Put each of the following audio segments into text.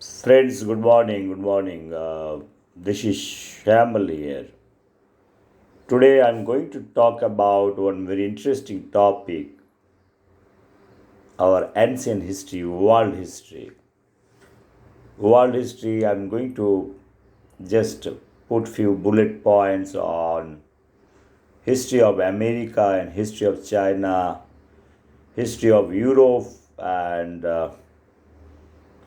Friends, good morning. Good morning. This is Shamal here. Today I'm going to talk about one very interesting topic, our ancient history, world history. World history, I'm going to just put few bullet points on history of America and history of China, history of Europe, and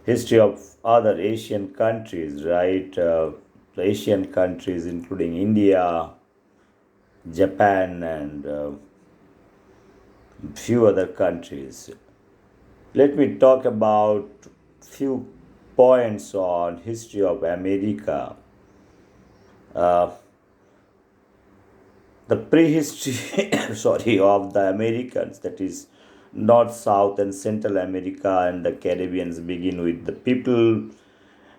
history of other Asian countries, right? The Asian countries, including India, Japan, and few other countries. Let me talk about few points on history of America. Uh, the prehistory, sorry, of the Americans, that is North, South, and Central America and the Caribbeans, begin with the people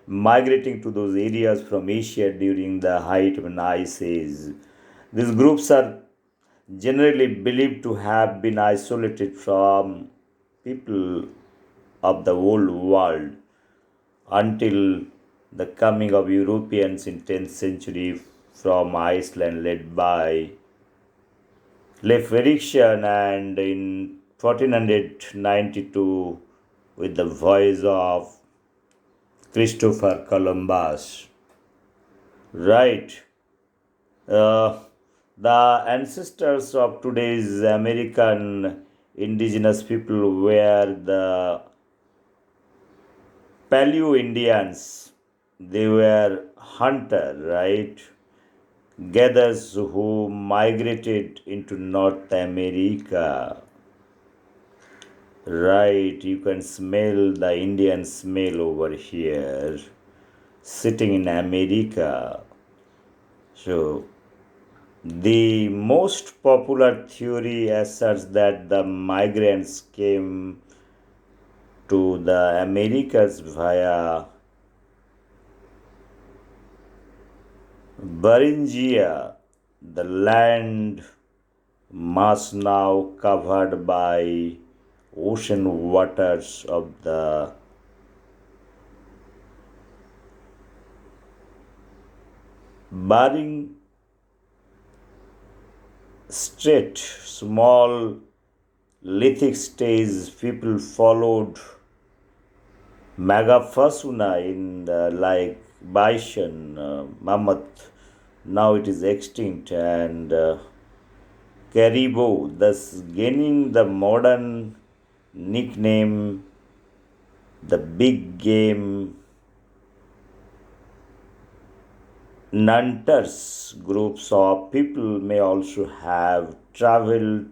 migrating to those areas from Asia during the height of an ice age. These groups are generally believed to have been isolated from people of the old world until the coming of Europeans in 10th century from Iceland led by Leif Erikson, and in 1492 with the voice of Christopher Columbus. Right. Uh, the ancestors of today's American indigenous people were the Paleo Indians. They were hunter, right? Gatherers who migrated into North America. Right, you can smell the Indian smell over here, sitting in America. So, the most popular theory asserts that the migrants came to the Americas via Beringia, the land mass now covered by ocean waters of the Bering Strait. Small lithic stage people followed Megafasuna in the like bison, mammoth. Now it is extinct, and caribou, thus gaining the modern nickname the big game. Hunters groups of people may also have traveled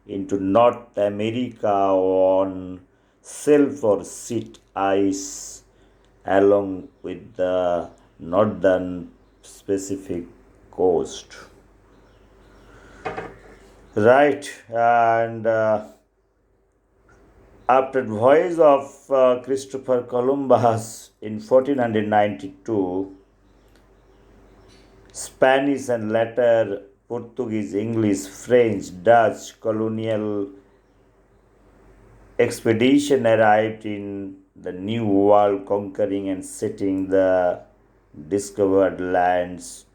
into North America on shelf or sheet ice along with the northern Pacific coast. Right, and after the voyage of Christopher Columbus in 1492, Spanish and later Portuguese, English, French, Dutch colonial expedition arrived in the New World, conquering and setting the discovered lands,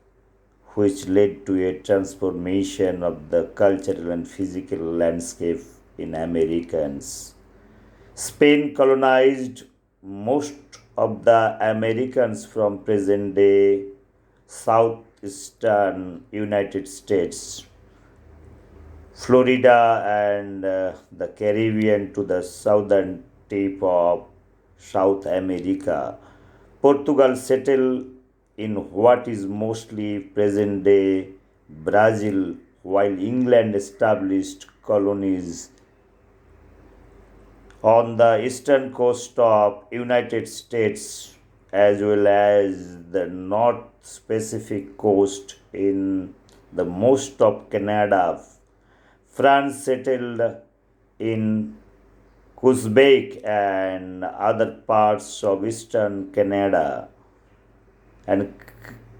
which led to a transformation of the cultural and physical landscape in Americans. Spain colonized most of the Americans from present day southeastern United States, Florida, and the Caribbean to the southern tip of South America. Portugal settled in what is mostly present day Brazil, while England established colonies on the eastern coast of United States as well as the North Pacific coast in the most of Canada. France settled in Quebec and other parts of eastern Canada and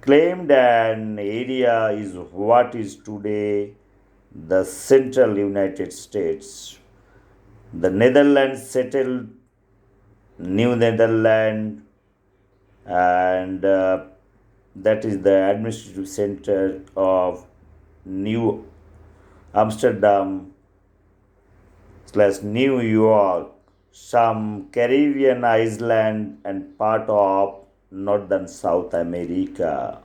claimed an area is what is today the central United States. The Netherlands settled New Netherlands and that is the administrative center of New Amsterdam slash New York, some Caribbean island, and part of northern South America.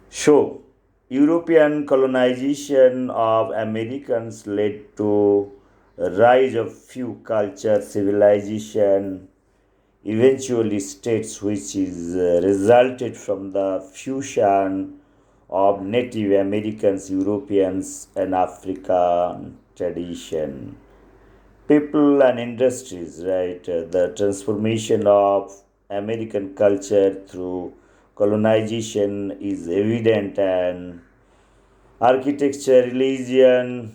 So, European colonization of Americans led to a rise of few culture, civilization, eventually states, which is resulted from the fusion of Native Americans, Europeans, and African tradition. People and industries, right? The transformation of American culture through colonization is evident, and architecture, religion,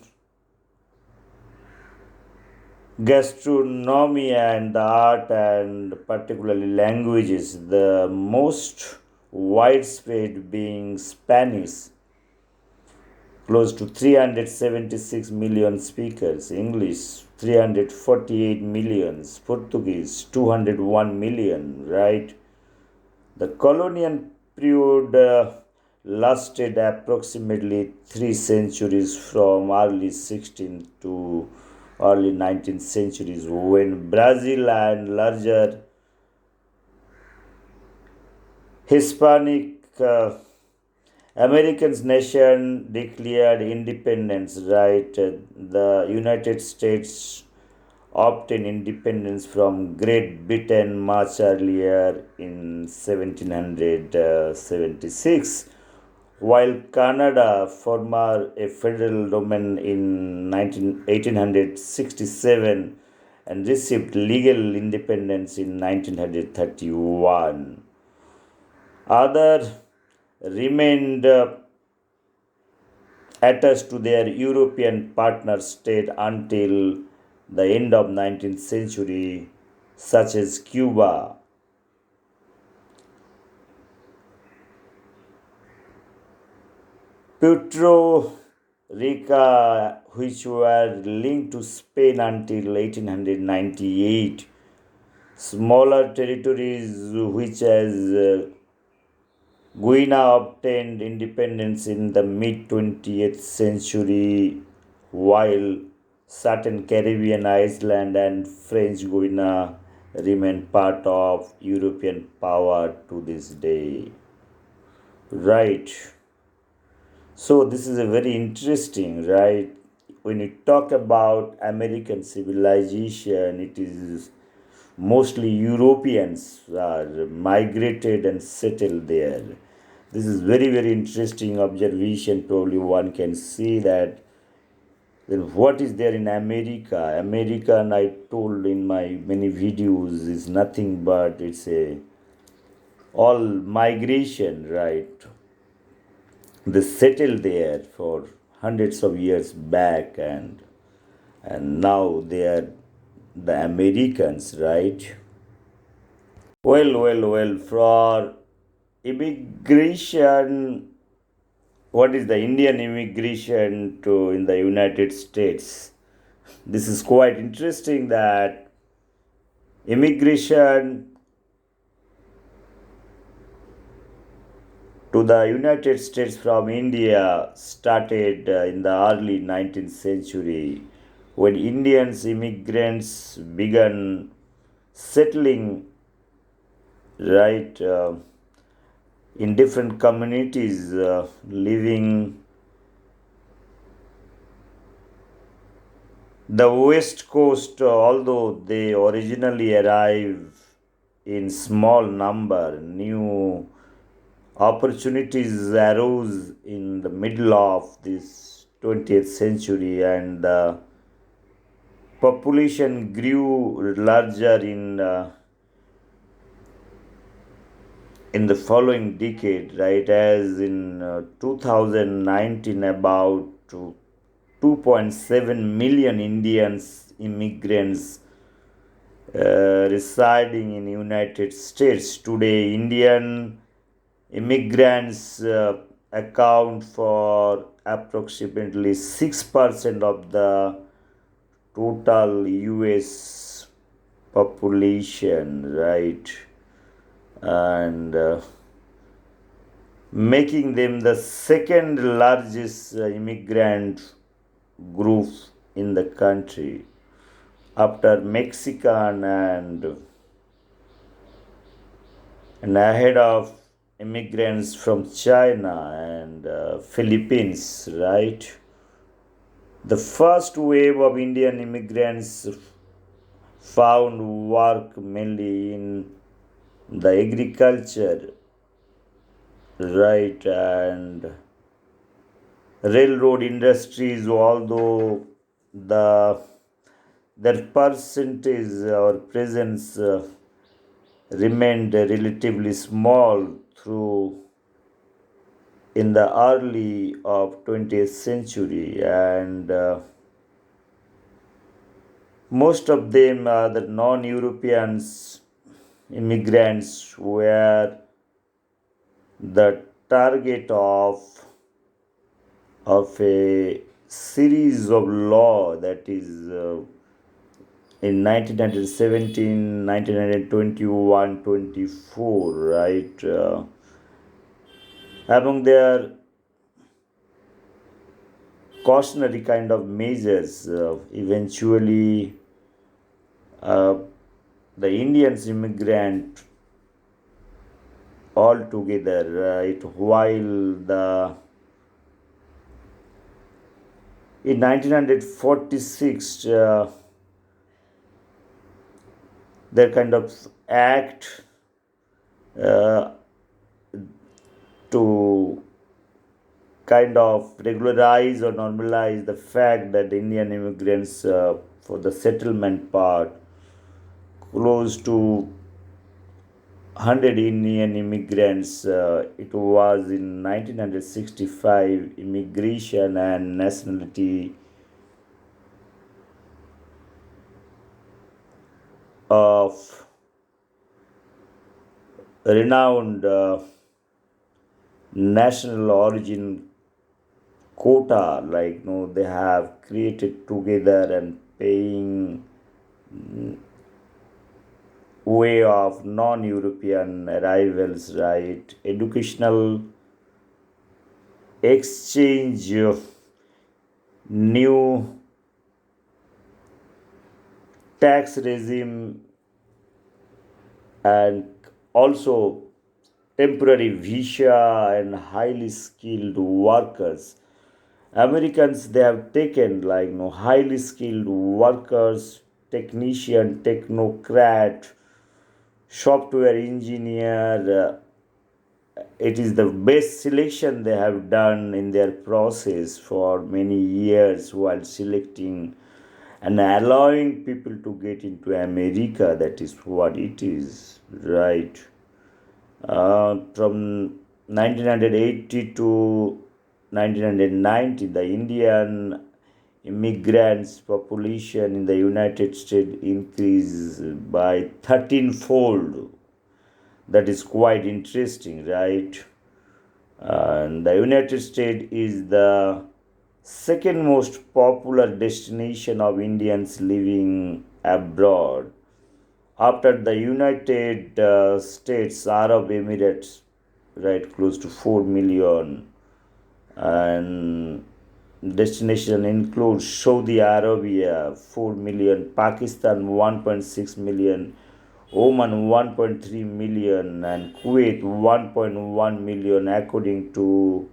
gastronomy, and the art, and particularly languages, the most widespread being Spanish, close to 376 million speakers, English 348 millions, Portuguese 201 million, right? The colonial period lasted approximately 3 centuries from early 16th to early 19th centuries, when Brazil and larger Hispanic Americans nation declared independence, right? The United States obtained independence from Great Britain much earlier in 1776, while Canada former a federal domain in 1867 and received legal independence in 1931. Other remained attached to their European partner state until the end of 19th century, such as Cuba. Puerto Rico, which were linked to Spain until 1898, smaller territories which as Guyana obtained independence in the mid 20th century, while certain Caribbean islands and French Guiana remain part of European power to this day. Right. So this is a very interesting, right? When you talk about American civilization, it is mostly Europeans are migrated and settled there. This is very interesting observation. Probably one can see that. Then what is there in America? America, and I told in my many videos, is nothing but it's a all migration, right? They settled there for hundreds of years back, and now they are the Americans, right? Well. For immigration, what is the Indian immigration to in the United States? This is quite interesting that immigration to the United States from India started in the early 19th century when Indians immigrants began settling, right, in different communities, living the west coast, although they originally arrived in small number. New opportunities arose in the middle of this 20th century, and the population grew larger in the following decade, right? As in 2019, about 2.7 million Indians immigrants residing in United States. Today, Indian immigrants account for approximately 6% of the total US population, right? and making them the second largest immigrant group in the country after Mexican and ahead of immigrants from China and Philippines, right? The first wave of Indian immigrants found work mainly in the agriculture, right, and railroad industries, although the their percentage or presence remained relatively small through in the early of 20th century, and most of them are the non-Europeans immigrants were the target of a series of law that is in 1917, 1921, 24, right? Among their cautionary kind of measures, eventually uh, the Indians immigrant altogether, right? While the in 1946, their kind of act uh, to kind of regularize or normalize the fact that Indian immigrants for the settlement part, close to 100 Indian immigrants. It was in 1965 Immigration and Nationality of renowned national origin quota, like they have created together and paying way of non-European arrivals, right? Educational exchange of new tax regime, and also temporary visa and highly skilled workers. Americans, they have taken like highly skilled workers, technician, technocrat, software engineer. It is the best selection they have done in their process for many years while selecting and allowing people to get into America. That is what it is, right? From 1980 to 1990, the Indian immigrants population in the United States increased by 13-fold. That is quite interesting, right? And the United States is the second most popular destination of Indians living abroad after the United States Arab Emirates, right, close to 4 million, and destination includes Saudi Arabia 4 million, Pakistan 1.6 million, Oman 1.3 million, and Kuwait 1.1 million, according to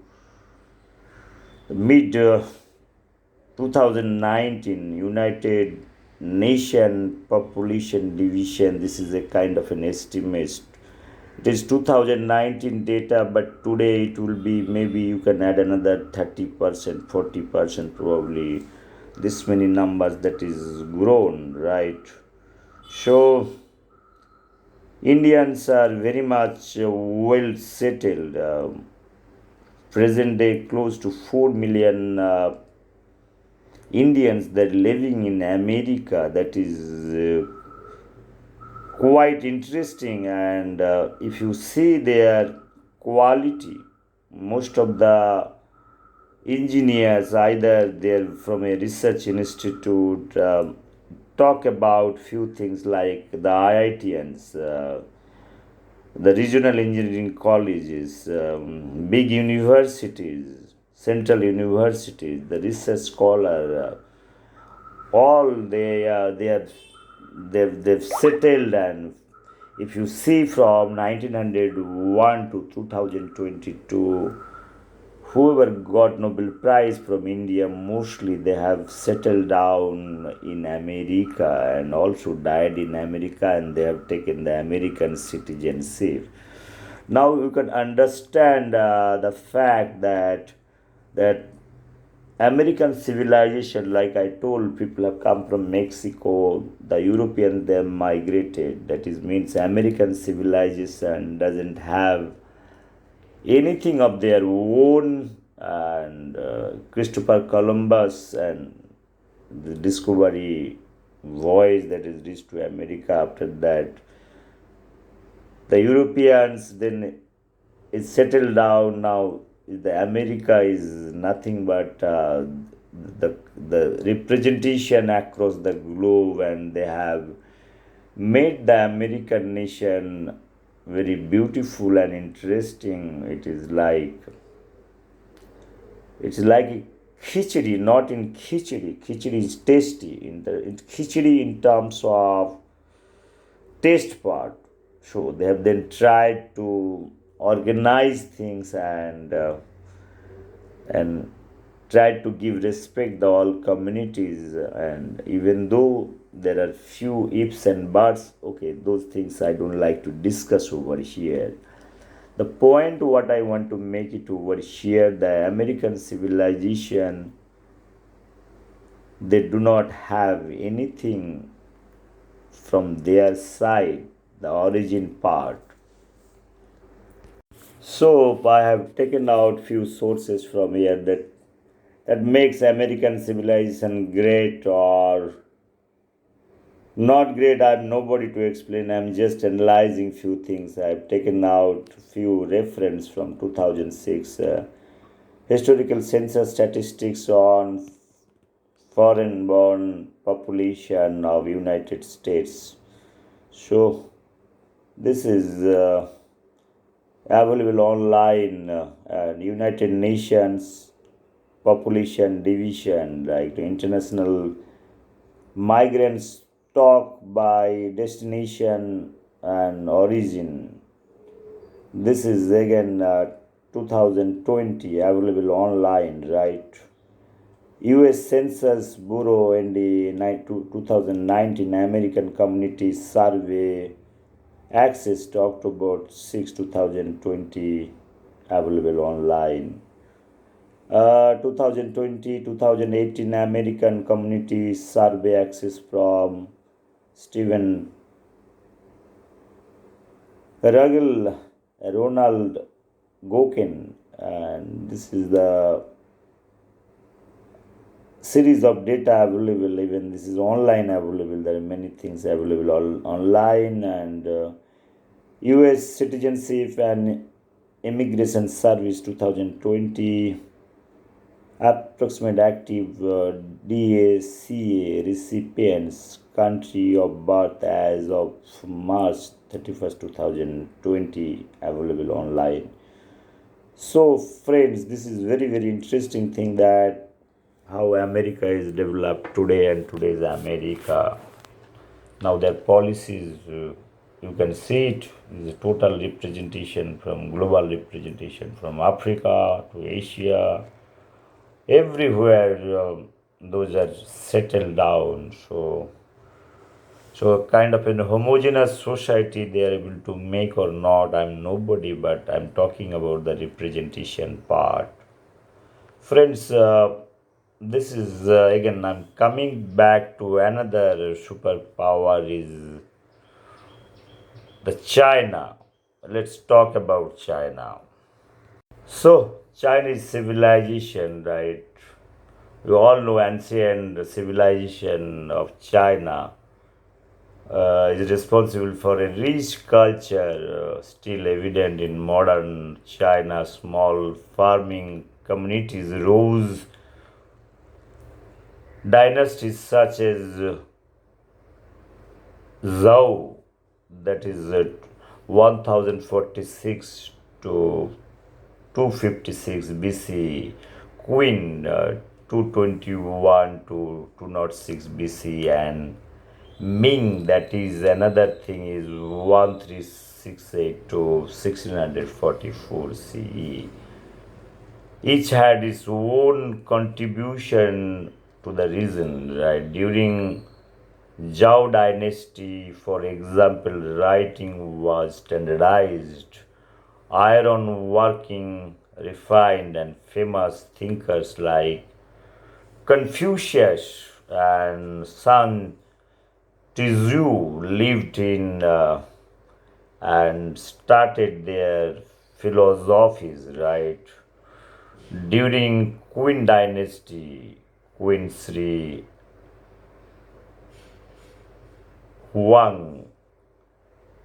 mid 2019 United Nation Population Division. This is a kind of an estimate. It is 2019 data, but today it will be, maybe you can add another 30%, 40% probably. This many numbers that is grown, right? So Indians are very much well settled. Present day, close to 4 million Indians that living in America. That is quite interesting, and if you see their quality, most of the engineers, either they're from a research institute, talk about few things like the IITians. the regional engineering colleges, big universities, central universities, the research scholar, all they've settled. And if you see from 1901 to 2022, whoever got Nobel Prize from India, mostly they have settled down in America and also died in America, and they have taken the American citizenship. Now you can understand the fact that American civilization, like I told, people have come from Mexico. The Europeans they migrated. That is means American civilization doesn't have anything of their own. And Christopher Columbus and the discovery voyage that is reached to America. After that, the Europeans then is settled down. Now the America is nothing but the representation across the globe, and they have made the American nation very beautiful and interesting. It's like khichdi, not in khichdi. Khichdi is tasty in khichdi in terms of taste part. So they have then tried to organize things and tried to give respect to all communities. And even though there are few ifs and buts, okay, those things I don't like to discuss over here. The point what I want to make it over here, the American civilization, they do not have anything from their side, the origin part. So I have taken out few sources from here that makes American civilization great or not great. I'm nobody to explain. I'm just analyzing few things. I've taken out few reference from 2006 historical census statistics on foreign-born population of United States. So this is available online and United Nations population division, like the international migrant stock by destination and origin. This is again 2020 available online, right? US Census Bureau and the 2019 American Community Survey access to October 6, 2020 available online. 2020-2018 American Community Survey access from Stephen Ronald Goken, and this is the series of data available. Even this is online available. There are many things available online. And US Citizenship and Immigration Service 2020 approximate active DACA recipients country of birth as of March 31st, 2020 available online. So friends, this is very very interesting thing, that how America is developed today and today's America. Now their policies, you can see it is a total representation, from global representation, from Africa to Asia, everywhere. Those are settled down. So kind of an homogeneous society they are able to make or not. I'm nobody, but I'm talking about the representation part. Friends, this is again I'm coming back to another superpower is the China. Let's talk about China. So Chinese civilization, right? We all know ancient civilization of China is responsible for a rich culture still evident in modern China. Small farming communities rose dynasties such as Zhou, that is 1046 to 256 BC, Queen 221 to 206 BC, and Ming, that is another thing, is 1368 to 1644 CE. Each had its own contribution to the region, right? During Zhao dynasty, for example, writing was standardized, iron working refined, and famous thinkers like Confucius and Sun Tzu lived in and started their philosophies, right? During Qin dynasty, Queen Sri Huang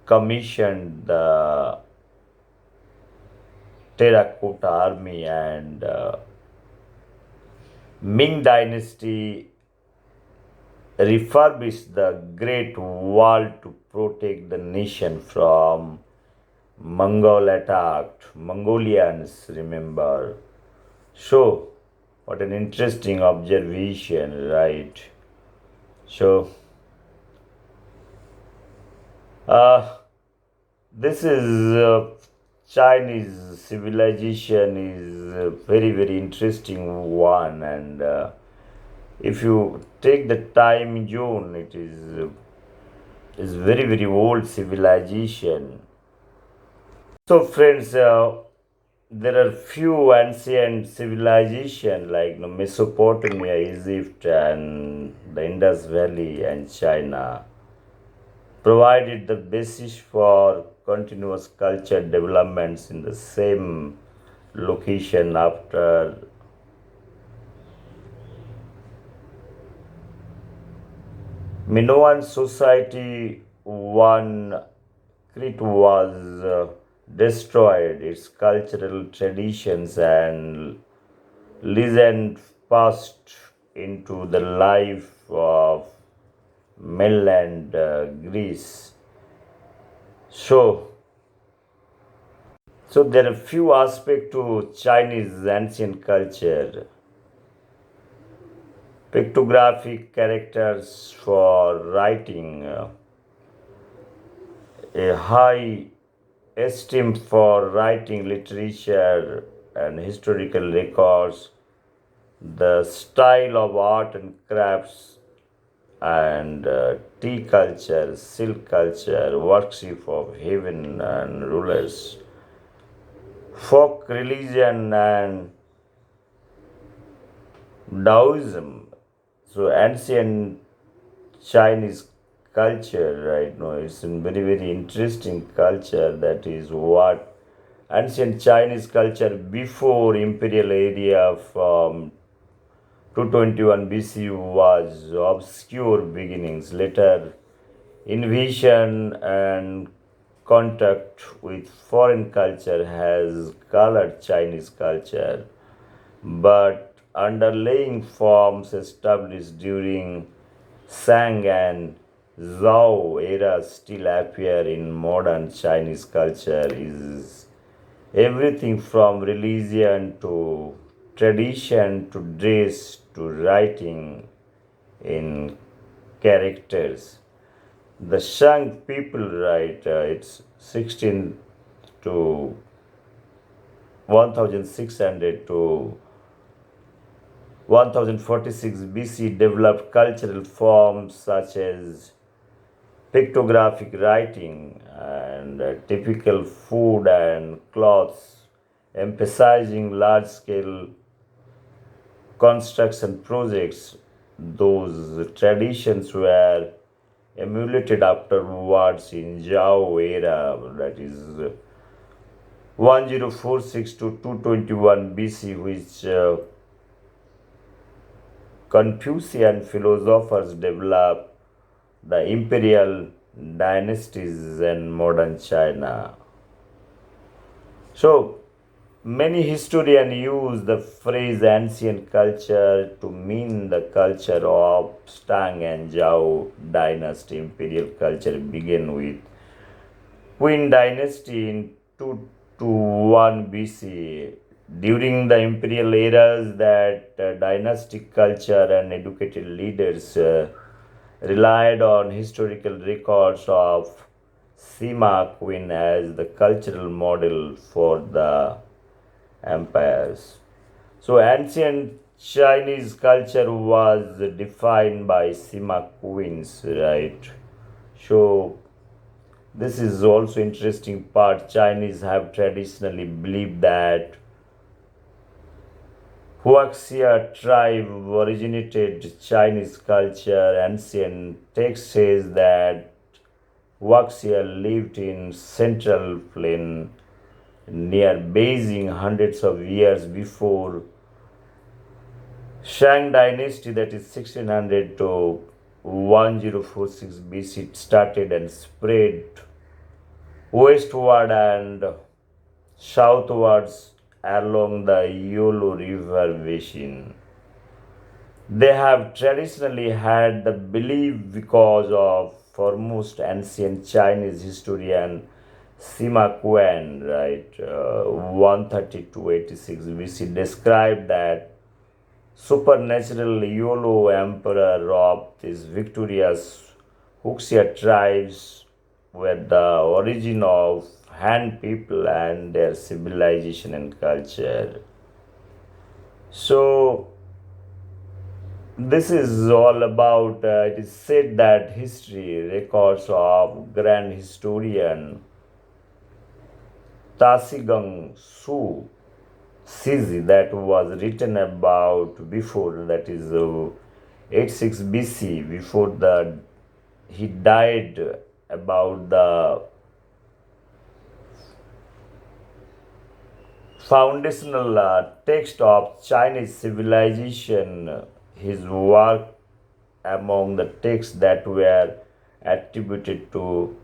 commissioned the Terracotta Army, and Ming dynasty refurbished the Great Wall to protect the nation from Mongol attack. Mongolians, remember. So, what an interesting observation, right? So, uh, this is Chinese civilization is a very very interesting one, and if you take the time zone, it is very very old civilization. So, friends, there are few ancient civilization like Mesopotamia, Egypt, and the Indus Valley and China provided the basis for continuous culture developments in the same location. After Minoan society, one Crete was destroyed, its cultural traditions and legend passed into the life of mainland Greece. So, so there are few aspects to Chinese ancient culture. Pictographic characters for writing, a high esteem for writing literature and historical records, the style of art and crafts, and tea culture, silk culture, worship of heaven and rulers, folk religion, and Taoism. So ancient Chinese culture, right now, it's a very very interesting culture. That is what ancient Chinese culture before imperial area from 221 BC was obscure beginnings. Later, invasion and contact with foreign culture has colored Chinese culture, but underlying forms established during Shang and Zhao eras still appear in modern Chinese culture. Is everything from religion to tradition to dress to writing in characters. The Shang people, right? It's 16 to 1600 to 1046 BC developed cultural forms such as pictographic writing and typical food and clothes, emphasizing large scale construction projects. Those traditions were emulated afterwards in Zhao era, that is 1046 to 221 BC, which Confucian philosophers developed the imperial dynasties in modern China. So, many historians use the phrase ancient culture to mean the culture of Tang and Zhao dynasty. Imperial culture began with Qin dynasty in 221 BC. During the imperial eras, that dynastic culture and educated leaders relied on historical records of Sima Queen as the cultural model for the empires. So ancient Chinese culture was defined by Sima queens, right? So this is also interesting part. Chinese have traditionally believed that Huaxia tribe originated Chinese culture. Ancient text says that Huaxia lived in central plain near Beijing hundreds of years before Shang dynasty, that is 1600 to 1046 BC, started and spread westward and southwards along the Yolo River basin. They have traditionally had the belief because of foremost ancient Chinese historian Sima Quan, right, 130 to 86 BC, described that supernatural Yolo emperor of these victorious Huxia tribes were the origin of Han people and their civilization and culture. So, this is all about, it is said that history records of grand historian Tasigang Su Sizi that was written about before, that is 86 BC, before the he died, about the foundational text of Chinese civilization. His work among the texts that were attributed to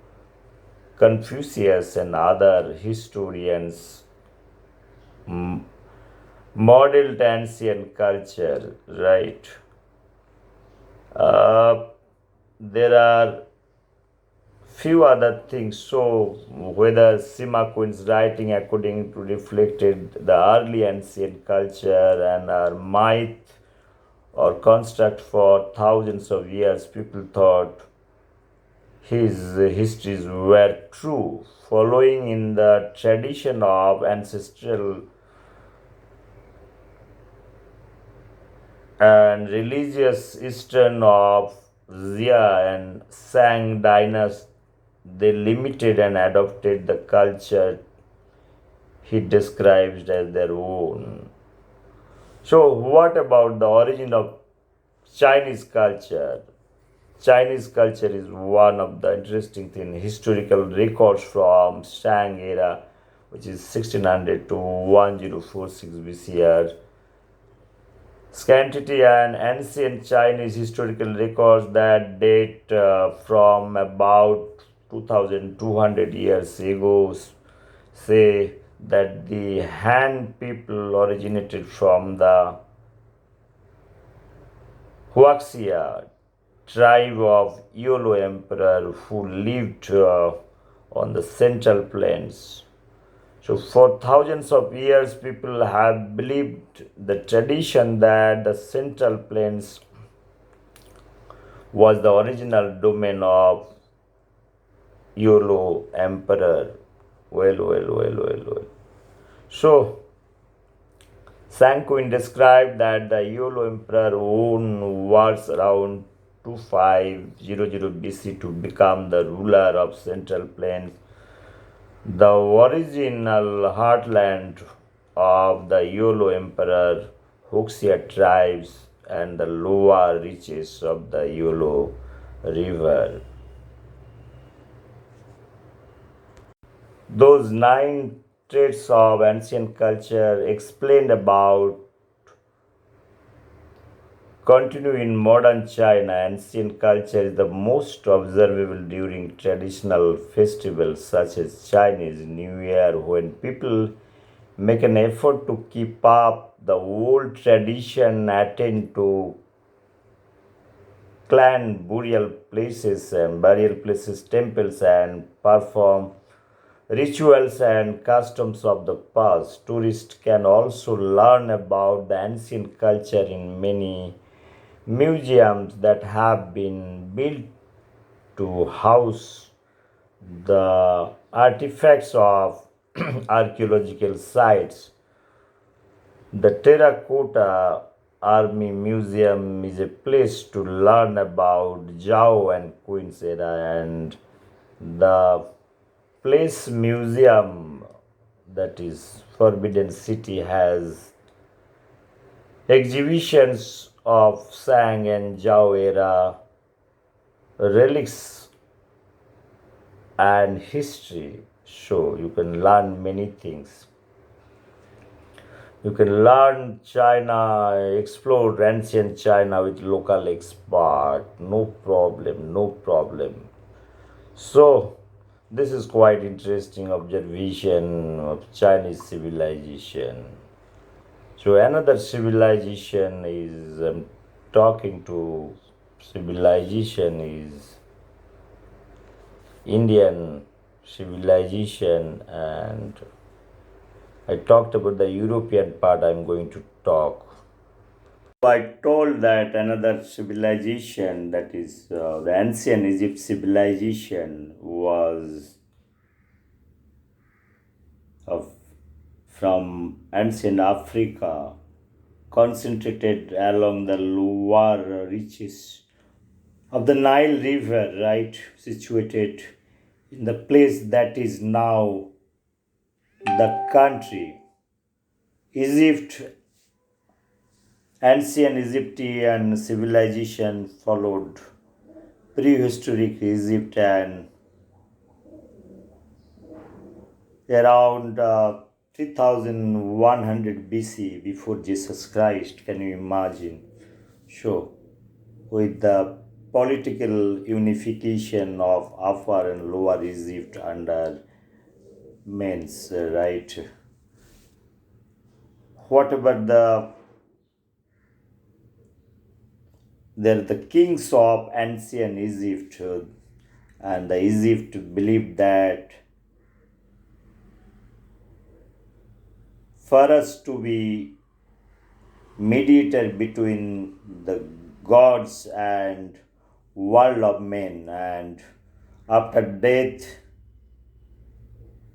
Confucius and other historians modeled ancient culture, right? Uh, there are few other things. So whether Sima Queen's writing according to reflected the early ancient culture and our myth or construct for thousands of years, people thought his histories were true, following in the tradition of ancestral and religious Eastern of Xia and Sang dynasty. They limited and adopted the culture he describes as their own. So, what about the origin of Chinese culture? Chinese culture is one of the interesting things. Historical records from Shang era, which is 1600 to 1046 BC, are scanty, and ancient Chinese historical records that date from about 2200 years ago say that the Han people originated from the Huaxia tribe of Yolo emperor who lived on the central plains. So, for thousands of years, people have believed the tradition that the central plains was the original domain of Yolo emperor. Well. So, Sanquin described that the Yolo emperor owned wars around 2500 BC to become the ruler of central plains, the original heartland of the Yolo emperor, Huxia tribes, and the lower reaches of the Yolo river. Those nine traits of ancient culture explained about continue in modern China. Ancient culture is the most observable during traditional festivals such as Chinese New Year, when people make an effort to keep up the old tradition, attend to clan burial places, temples, and perform rituals and customs of the past. Tourists can also learn about the ancient culture in many museums that have been built to house the artifacts of archaeological sites. The Terracotta Army Museum is a place to learn about Zhao and Queen's era, and the Place Museum, that is Forbidden City, has exhibitions of Sang and Zhao era relics and history. So you can learn many things. You can learn China, explore ancient China with local expert. No problem, no problem. So this is quite interesting observation of Chinese civilization. So another civilization is talking to civilization is Indian civilization, and I talked about the European part. I'm going to talk. I told that another civilization, that is the ancient Egypt civilization, was of from ancient Africa, concentrated along the Loire reaches of the Nile River, right, situated in the place that is now the country. Egypt, ancient Egyptian civilization followed prehistoric Egypt and around 3100 BC before Jesus Christ. Can you imagine? Sure. With the political unification of Upper and Lower Egypt under Menes, right? What about the kings of ancient Egypt? And the Egypt believed that for us to be mediator between the gods and world of men, and after death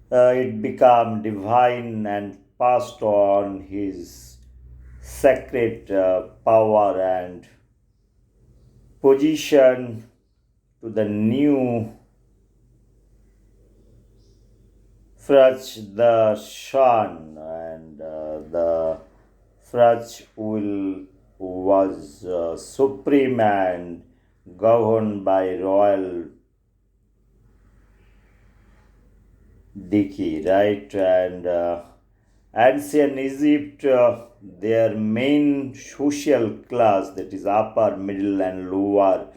it became divine and passed on his sacred power and position to the new Frach, the Shan, and the Frach will was supreme and governed by royal decree, right? And ancient Egypt, their main social class, that is upper, middle, and lower.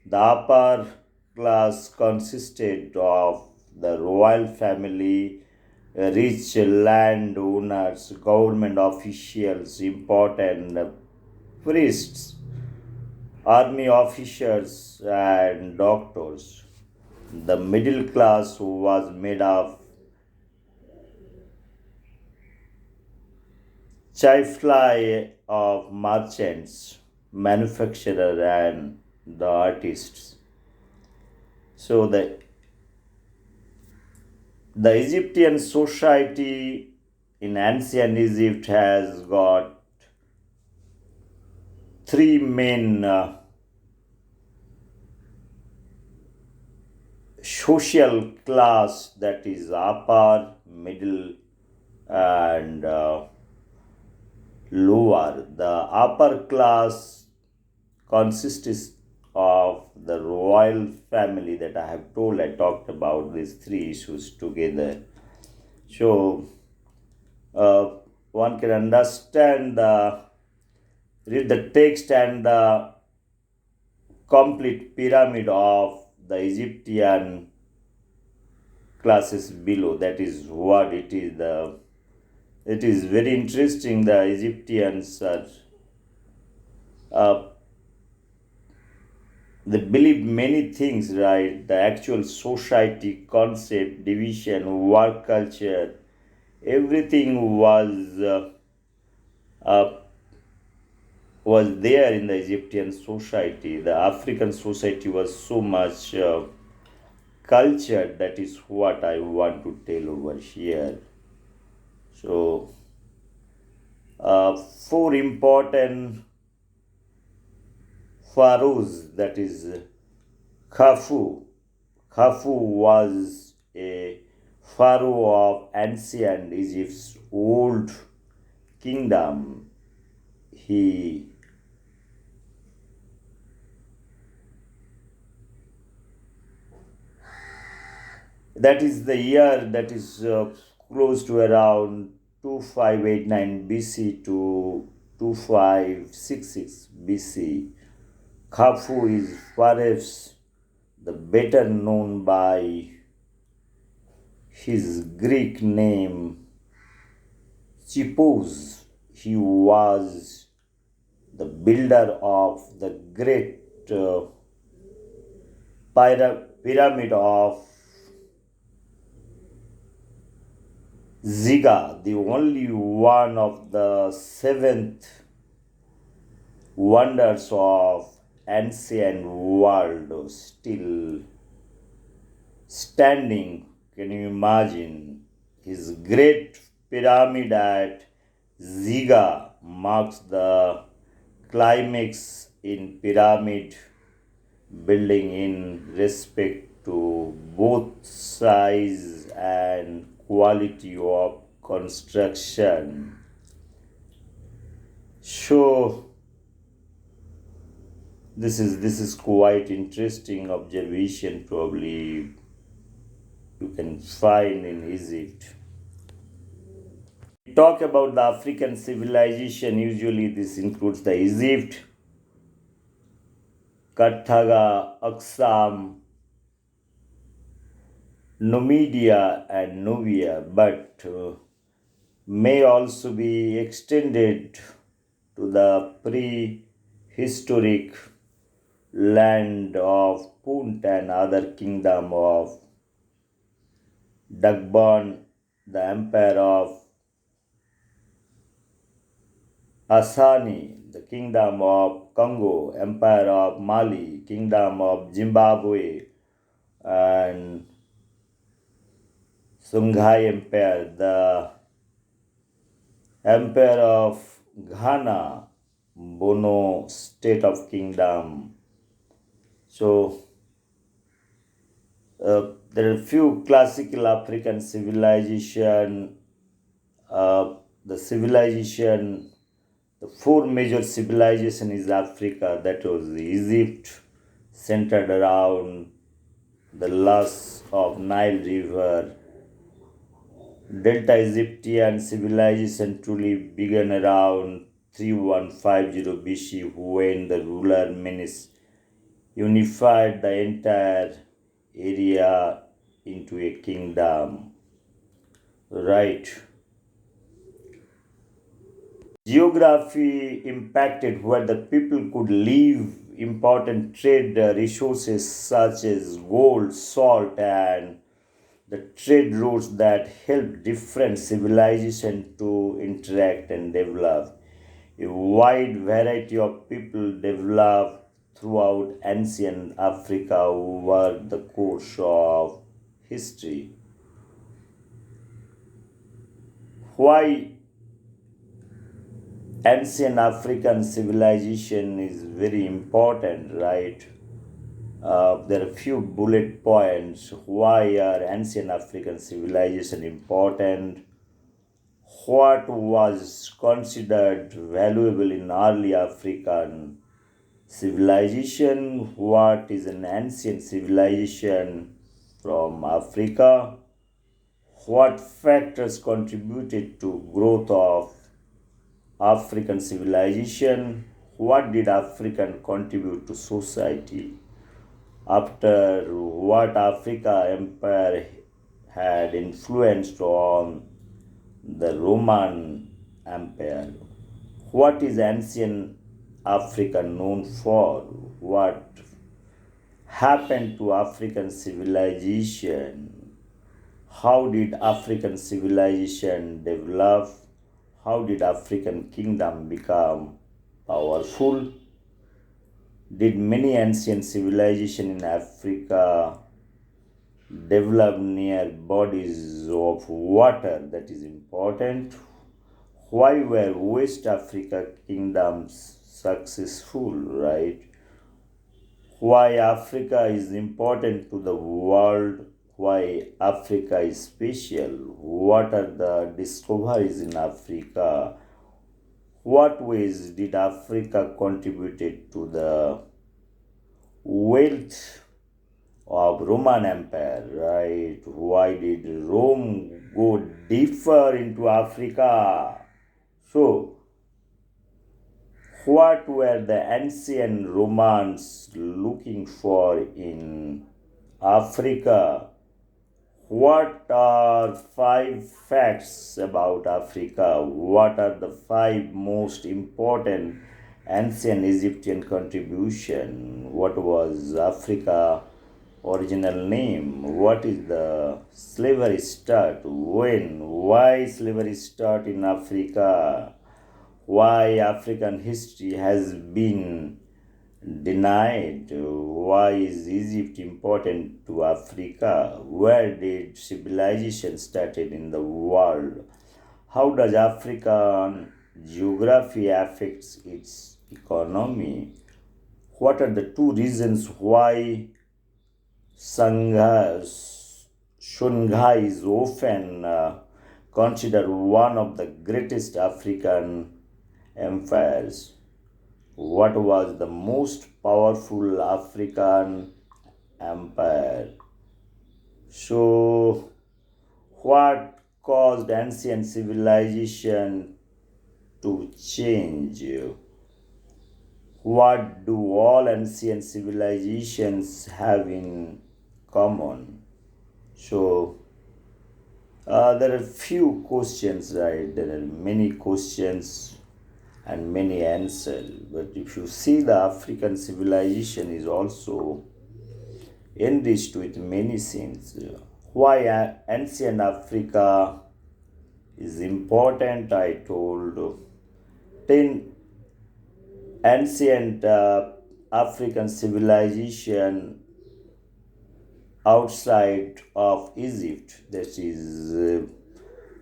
The upper class consisted of the royal family, rich landowners, government officials, important priests, army officers, and doctors. The middle class was made of chiefly of merchants, manufacturers, and the artists. So the Egyptian society in ancient Egypt has got three main social class, that is upper, middle, and lower. The upper class consists of the royal family that I have told. I talked about these three issues together. So one can understand read the text and the complete pyramid of the Egyptian classes below. That is what it is. It is very interesting. The Egyptians are uh, they believed many things, right? The actual society, concept, division, work culture, everything uh, was there in the Egyptian society. The African society was so much cultured. That is what I want to tell over here. So, four important pharaohs, that is Khafu. Khafu was a pharaoh of ancient Egypt's old kingdom. He that is the year that is close to around 2589 BC to 2566 BC. Khafu is perhaps the better known by his Greek name Chippos. He was the builder of the great pyramid of Ziga, the only one of the seventh wonders of ancient world still standing. Can you imagine? His great pyramid at Ziga marks the climax in pyramid building in respect to both size and quality of construction. So this is quite interesting observation, probably you can find in Egypt. We talk about the African civilization. Usually this includes the Egypt, Carthaga, Aksum, Numidia and Nubia, but may also be extended to the prehistoric land of Punt and other kingdom of Dagbon, the empire of Asani, the kingdom of Congo, empire of Mali, kingdom of Zimbabwe, and Songhai empire, the empire of Ghana, Bono state of kingdom. So there are few classical African civilization. The civilization, the four major civilization is Africa. That was Egypt, centered around the loss of Nile River. Delta Egyptian civilization truly began around 3150 BC when the ruler Menes unified the entire area into a kingdom. Right. Geography impacted where the people could live. Important trade resources such as gold, salt, and the trade routes that helped different civilizations to interact and develop. A wide variety of people developed throughout ancient Africa over the course of history. Why ancient African civilization is very important, right? There are a few bullet points. Why are ancient African civilization important? What was considered valuable in early African civilization? What is an ancient civilization from Africa? What factors contributed to growth of African civilization? What did African contribute to society? After what Africa empire had influenced on the Roman Empire? What is ancient Africa known for? What happened to African civilization? How did African civilization develop? How did African kingdom become powerful? Did many ancient civilizations in Africa develop near bodies of water? That is important. Why were West Africa kingdoms successful, right? Why Africa is important to the world, why Africa is special, what are the discoveries in Africa, what ways did Africa contributed to the wealth of Roman Empire, right? Why did Rome go deeper into Africa? So, what were the ancient Romans looking for in Africa? What are five facts about Africa? What are the five most important ancient Egyptian contribution? What was Africa original name? What is the slavery start? When? Why slavery start in Africa? Why African history has been denied? Why is Egypt important to Africa? Where did civilization started in the world? How does African geography affects its economy? What are the two reasons why Shanghai, Shanghai is often considered one of the greatest African empires? What was the most powerful African empire? So, what caused ancient civilization to change? What do all ancient civilizations have in common? So, there are few questions, right? There are many questions and many answers. But if you see, the African civilization is also enriched with many things. Why ancient Africa is important, I told 10 ancient African civilization outside of Egypt. That is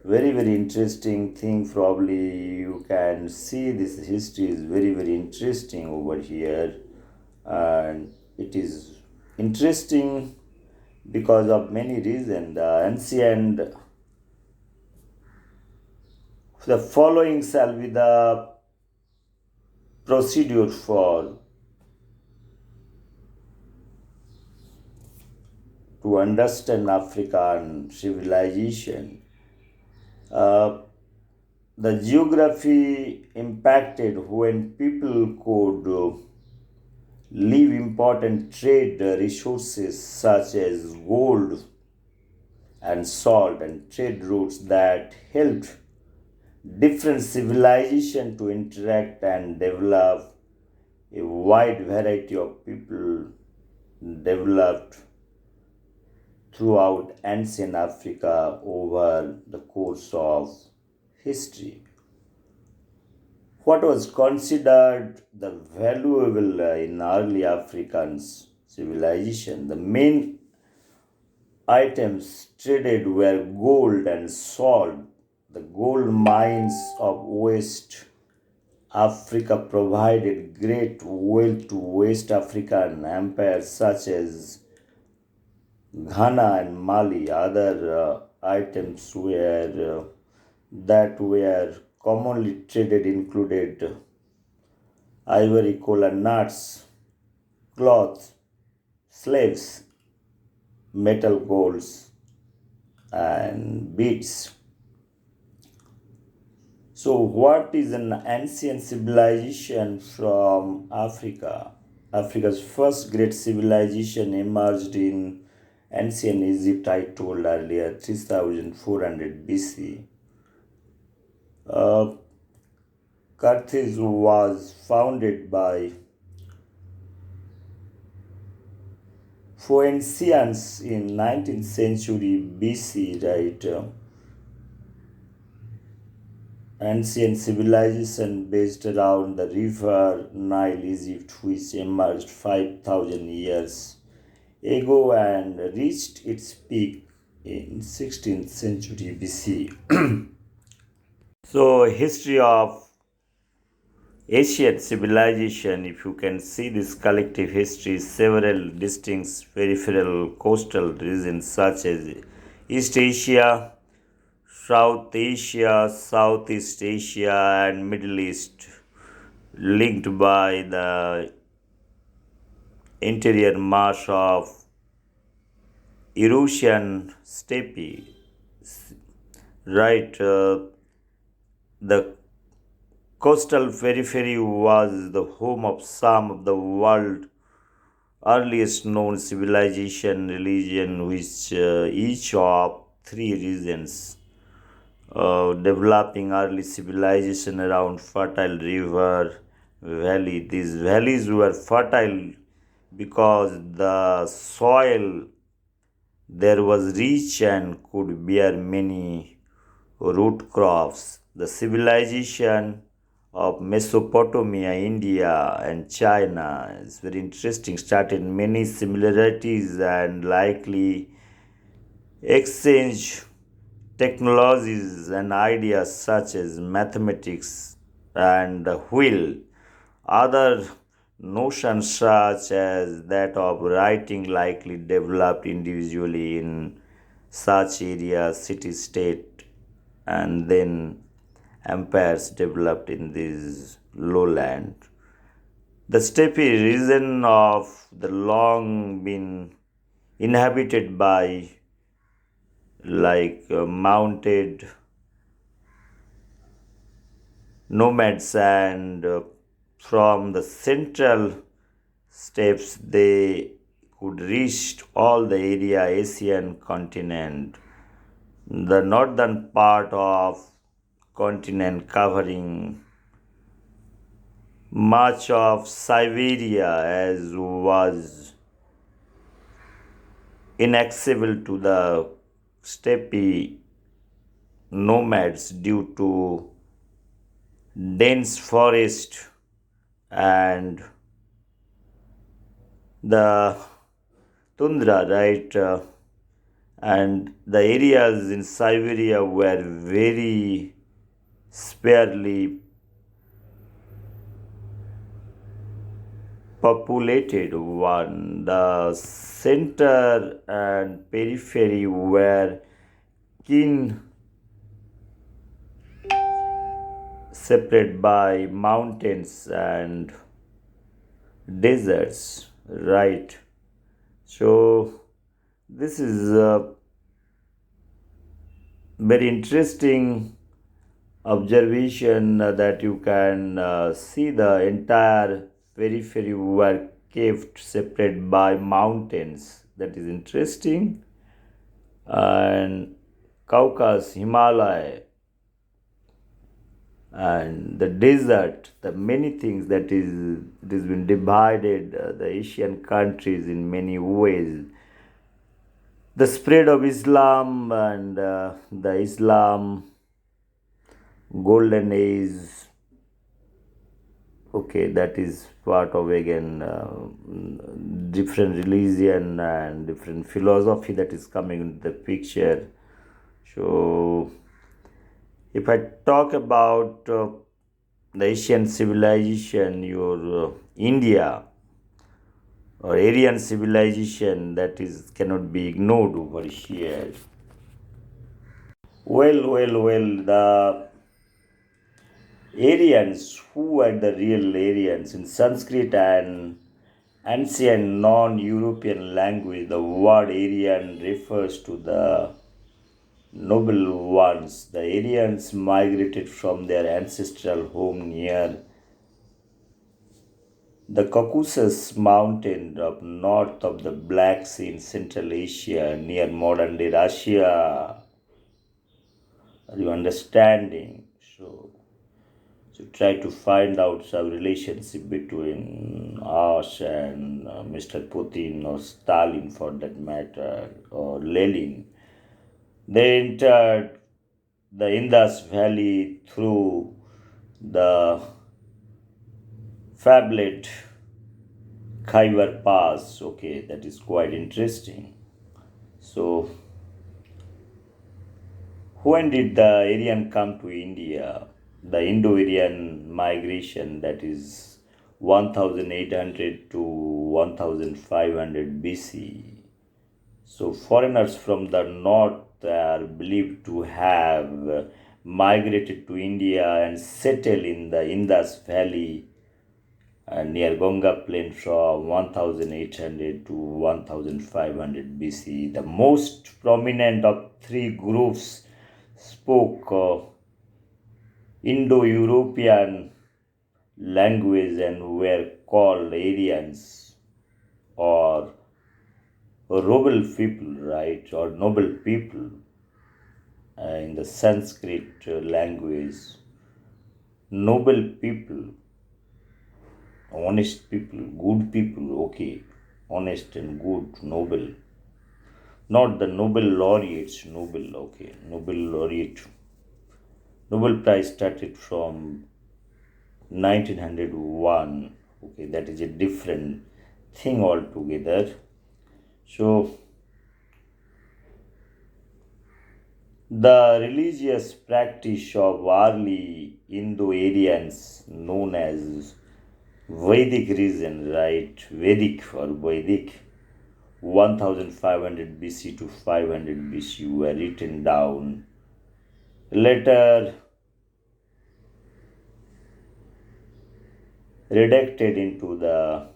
very very interesting thing. Probably you can see this history is very very interesting over here, and it is interesting because of many reasons. The ancient, the following shall be the procedure for to understand African civilization. Uh, the geography impacted when people could leave important trade resources such as gold and salt and trade routes that helped different civilizations to interact and develop. A wide variety of people developed throughout ancient Africa over the course of history. What was considered the valuable in early African civilization? The main items traded were gold and salt. The gold mines of West Africa provided great wealth to West African empires such as Ghana and Mali. Other items that were commonly traded included ivory, cola, nuts, cloth, slaves, metal golds, and beads. So, what is an ancient civilization from Africa? Africa's first great civilization emerged in ancient Egypt, I told earlier, 3400 BC. Uh, Carthage was founded by Phoenicians in 19th century BC, right? Ancient civilization based around the river Nile, Egypt, which emerged 5,000 years ago and reached its peak in 16th century BC. So, history of Asian civilization, if you can see this collective history, several distinct peripheral coastal regions such as East Asia, South Asia, Southeast Asia, and Middle East, linked by the interior marsh of Eurasian steppe. Right, the coastal periphery was the home of some of the world's earliest known civilization religion, which each of three regions developing early civilization around fertile river valley. These valleys were fertile because the soil there was rich and could bear many root crops. The civilization of Mesopotamia, India, and China is very interesting. Started many similarities and likely exchange technologies and ideas such as mathematics and the wheel. Other notions such as that of writing likely developed individually in such areas, city state, and then empires developed in this lowland. The steppe region of the long been inhabited by mounted nomads and from the central steppes they could reach all the area Asian continent, the northern part of continent covering much of Siberia as was inaccessible to the steppe nomads due to dense forest and the tundra, right? And the areas in Siberia were very sparely populated one. The center and periphery were keen separated by mountains and deserts, right? So this is a very interesting observation that you can see the entire periphery were kept separate by mountains. That is interesting. And Caucasus, Himalaya, and the desert, the many things that is it has been divided the Asian countries in many ways. The spread of Islam and the Islam golden age. Okay, that is part of again different religion and different philosophy that is coming into the picture. So, if I talk about the Asian civilization, your India or Aryan civilization, that is cannot be ignored over here. Well, the Aryans, who are the real Aryans in Sanskrit and ancient non-European language, the word Aryan refers to the noble ones. The Aryans migrated from their ancestral home near the Caucasus mountain up north of the Black Sea in Central Asia near modern day Russia. Are you understanding? So try to find out some relationship between us and Mr. Putin or Stalin for that matter or Lenin. They entered the Indus Valley through the Fablet Khyber Pass. Okay, that is quite interesting. So, when did the Aryan come to India? The Indo-Aryan migration, that is 1800 to 1500 BC. So, foreigners from the north are believed to have migrated to India and settled in the Indus Valley near Ganga Plain from 1800 to 1500 BC. The most prominent of three groups spoke Indo European language and were called Aryans or noble people, right? Or noble people in the Sanskrit language. Noble people, honest people, good people, okay. Honest and good, noble. Not the Nobel laureates, Nobel, okay. Nobel laureate. Nobel Prize started from 1901. Okay, that is a different thing altogether. So, the religious practice of early Indo-Aryans known as Vedic reason, right? Vedic or Vedic 1500 BC to 500 BC were written down. Later redacted into the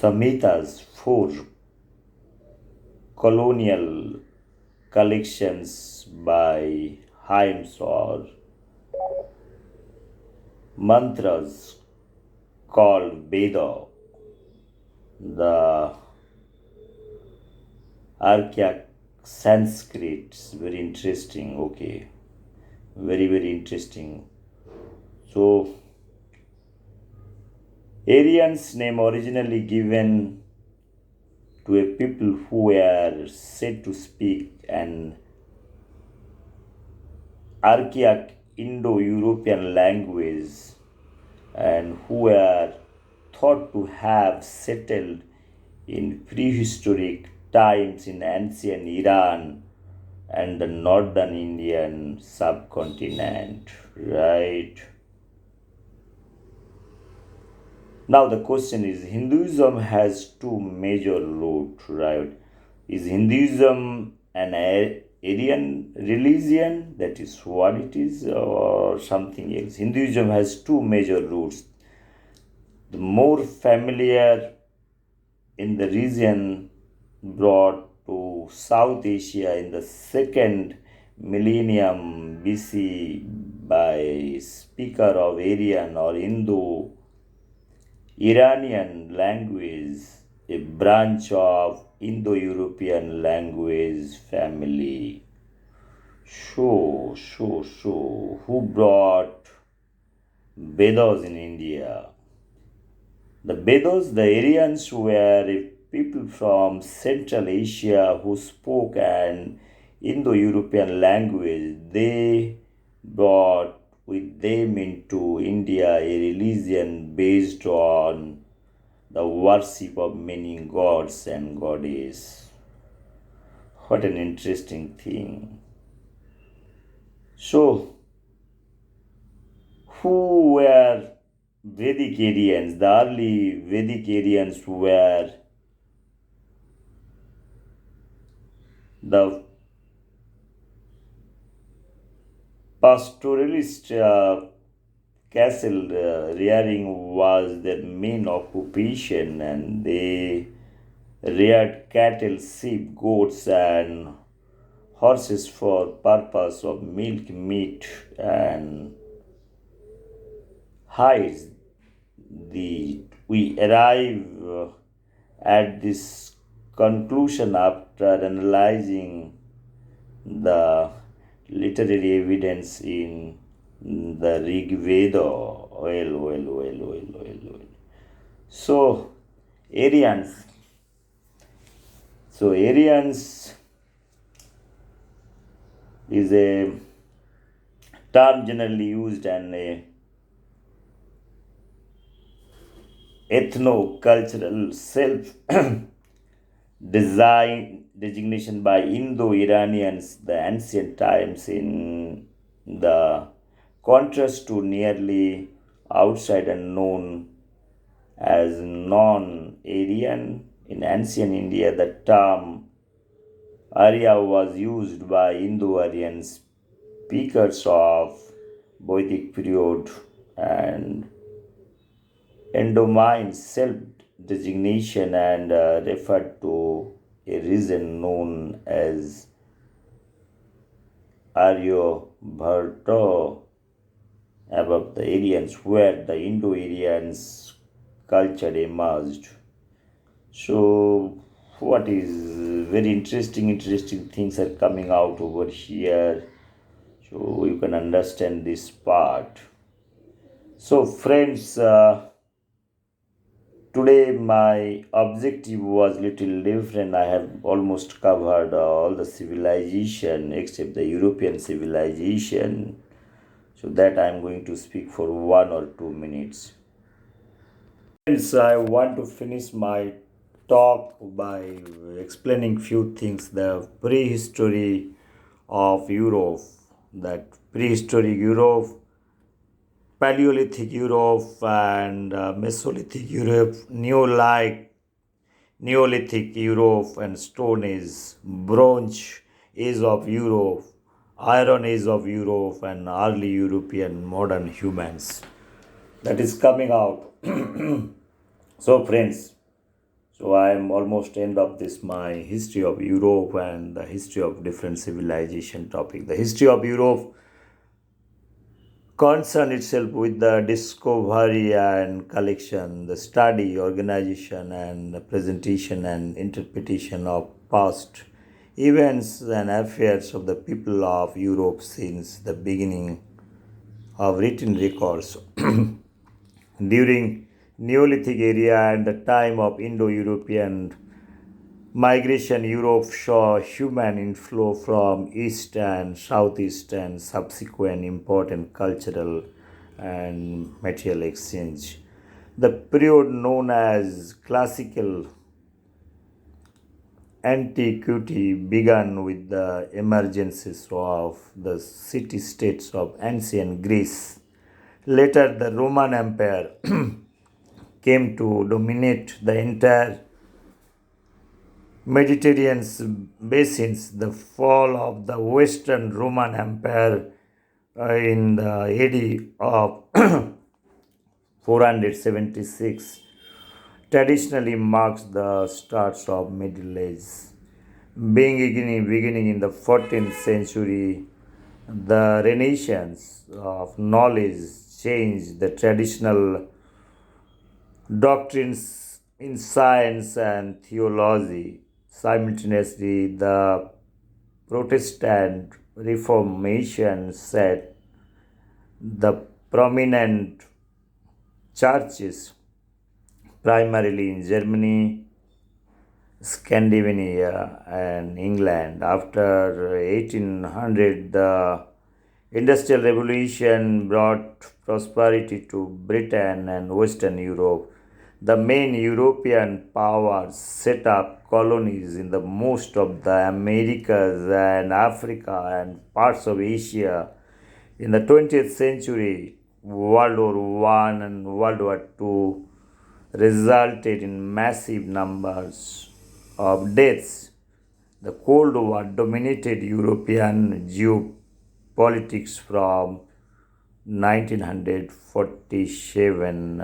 Samhitas, four colonial collections by hymns or mantras called Veda. The archaic Sanskrit is very interesting. Okay, very interesting. So, Aryans name originally given to a people who were said to speak an archaic Indo-European language and who were thought to have settled in prehistoric times in ancient Iran and the northern Indian subcontinent, right? Now the question is Hinduism has two major roots, right? Is Hinduism an Aryan religion? That is what it is, or something else? Hinduism has two major roots. The more familiar in the region brought to South Asia in the second millennium BC by speaker of Aryan or Indo Iranian language, a branch of Indo European language family. So, who brought Vedas in India? The Vedas, the Aryans were people from Central Asia who spoke an Indo European language. They brought with them into India a religion based on the worship of many gods and goddesses. What an interesting thing. So, who were Vedic Aryans? The early Vedic Aryans were the pastoralist castle rearing was their main occupation, and they reared cattle, sheep, goats, and horses for purpose of milk, meat, and hides. We arrive at this conclusion after analyzing the literary evidence in the Rig Veda. Well. So, Aryans. So, Aryans is a term generally used and a ethno-cultural self design designation by Indo-Iranians the ancient times in the contrast to nearly outside and known as non-Aryan. In ancient India, the term Arya was used by Indo-Aryan speakers of Vedic period and endomine self-designation and referred to a region known as Aryo-Bharta above the Aryans, where the Indo-Aryans culture emerged. So, what is very interesting things are coming out over here. So you can understand this part. So, friends, today my objective was little different. I have almost covered all the civilization except the European civilization. So that I am going to speak for 1 or 2 minutes. Friends, I want to finish my talk by explaining few things. The prehistory of Europe, that prehistoric Europe, Paleolithic Europe, and Mesolithic Europe, Neolithic Europe, and Stone Age, Bronze Age of Europe, Iron Age of Europe, and early European modern humans. That is coming out. So, friends, so I am almost end of this my history of Europe and the history of different civilization topic. The history of Europe concern itself with the discovery and collection, the study, organization, and presentation and interpretation of past events and affairs of the people of Europe since the beginning of written records. During Neolithic era and the time of Indo-European migration, Europe saw human inflow from east and southeast and subsequent important cultural and material exchange. The period known as classical antiquity began with the emergence of the city-states of ancient Greece. Later, the Roman Empire came to dominate the entire Mediterranean basins. The fall of the Western Roman Empire in the AD of 476 traditionally marks the start of Middle Age. Beginning in the 14th century, the Renaissance of knowledge changed the traditional doctrines in science and theology. Simultaneously, the Protestant Reformation set the prominent churches, primarily in Germany, Scandinavia, and England. After 1800, the Industrial Revolution brought prosperity to Britain and Western Europe. The main European powers set up colonies in the most of the Americas and Africa and parts of Asia. In the 20th century, World War I and World War II resulted in massive numbers of deaths. The Cold War dominated European geopolitics from 1947